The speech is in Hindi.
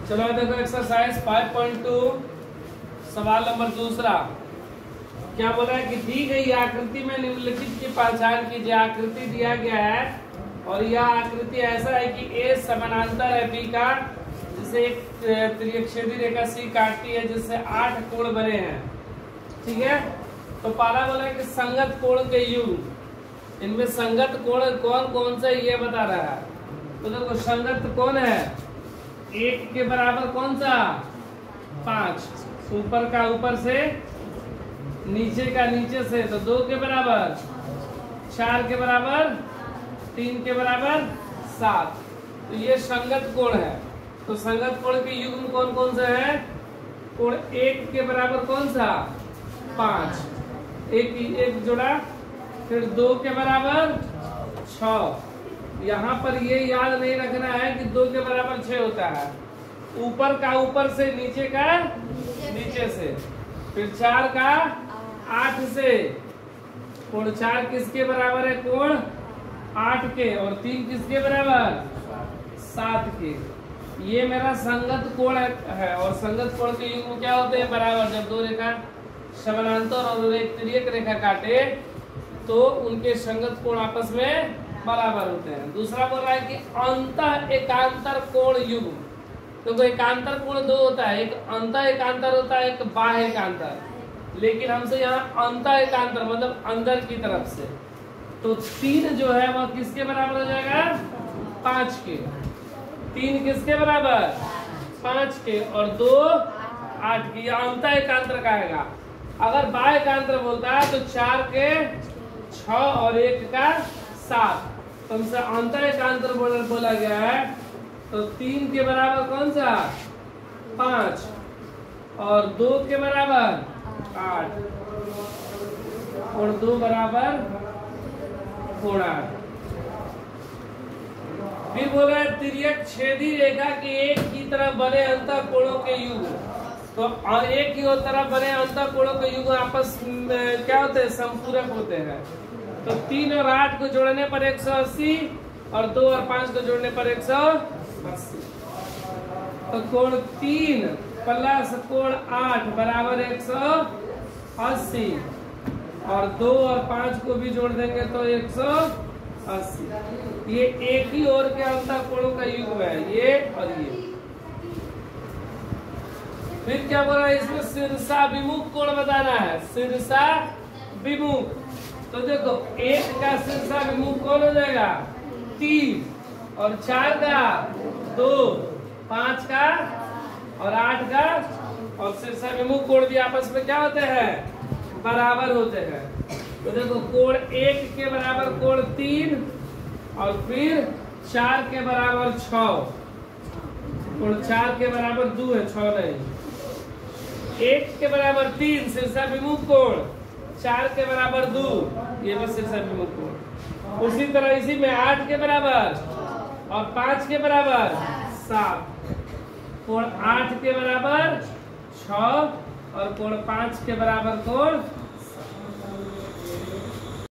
चलो देखो एक्सरसाइज 5.2 सवाल नंबर दूसरा। क्या बोला है कि दी गई आकृति में निम्नलिखित की पहचान कीजिए। आकृति दिया गया है और यह आकृति ऐसा है कि ए समानांतर है बी का, जिसे एक त्रिज्यछेदी रेखा सी काटती है, जिससे 8 कोण बने हैं। ठीक है, तो पहला बोला है कि संगत कोण के युग। इनमें संगत कोण कौन कौन से ये बता रहा है। तो देखो संगत कौन है, 1 के बराबर कौन सा 5, ऊपर का ऊपर से, नीचे का नीचे से, तो 2 के बराबर 4 के बराबर 3 के बराबर 7। तो ये संगत कोण है। तो संगत कोण के युग्म कौन कौन से है। कोण 1 के बराबर कौन सा 5, एक जोड़ा, फिर 2 के बराबर 6। यहाँ पर ये याद नहीं रखना है कि 2 के बराबर 6 होता है, ऊपर का ऊपर से, नीचे का नीचे से, फिर 4 का 8 से। कोण 4 किसके बराबर है, कोण 8 के, और 3 किसके बराबर 7 के। ये मेरा संगत कोण है। और संगत कोण के युग्म क्या होते हैं, बराबर। जब दो रेखा समानांतर और एक तिर्यक रेखा काटे तो उनके संगत कोण आपस में बराबर होते हैं। दूसरा बोल रहा है कि अंतः एकांतर कोण युग्म। तो एकांतर कोण 2 होता है, एक अंतः एकांतर होता है, एक बाह्य एकांतर। लेकिन हमसे यहाँ अंतः एकांतर मतलब अंदर की तरफ से। तो 3 जो है वह किसके बराबर हो जाएगा, 5 के। 3 किसके बराबर 5 के, और 2 8 के। यह अंतः एकांतर कहेगा। अगर बाह्य एकांतर बोलता है तो 4 के 6 और 1 का 7। तो हमसे अंतर एकांतर बोला गया है। तो 3 के बराबर कौन सा 5 और 2 के बराबर 8 और 2 बराबर कोण 8। फिर बोला है तिर्यक छेदी रेखा के एक की तरफ बने अंतः कोणों के युग्म। तो एक ही तरफ बने अंतः कोणों के युग्म आपस में क्या होते हैं, समपूरक होते हैं। तो 3 और 8 को जोड़ने पर 180 और 2 और 5 को जोड़ने पर 180। तो कोण 3 प्लस कोण 8 बराबर 180, और 2 और 5 को भी जोड़ देंगे तो 180। ये एक ही ओर के अंतः कोणों का युग्म है, ये और ये। फिर क्या बोला है, इसमें शीर्षा विमुख कोण बताना है। शीर्षा विमुख, तो देखो 1 का शीर्षा विमुख कौन हो जाएगा 3, और 4 का 2, 5 का और 8 का, और शीर्षा विमुख कोण भी आपस में क्या होते हैं, बराबर होते हैं। तो देखो कोण 1 के बराबर कोण 3, और फिर 4 के बराबर 6। कोण 4 के बराबर 2 है, 6 नहीं। 1 के बराबर 3 शीर्षा विमुख कोण, 4 के बराबर 2 ये भी शीर्षा विमुख कोण। उसी तरह इसी में 8 के बराबर और 5 के बराबर 7। कोण 8 के बराबर 6 और कोण 5 के बराबर कोण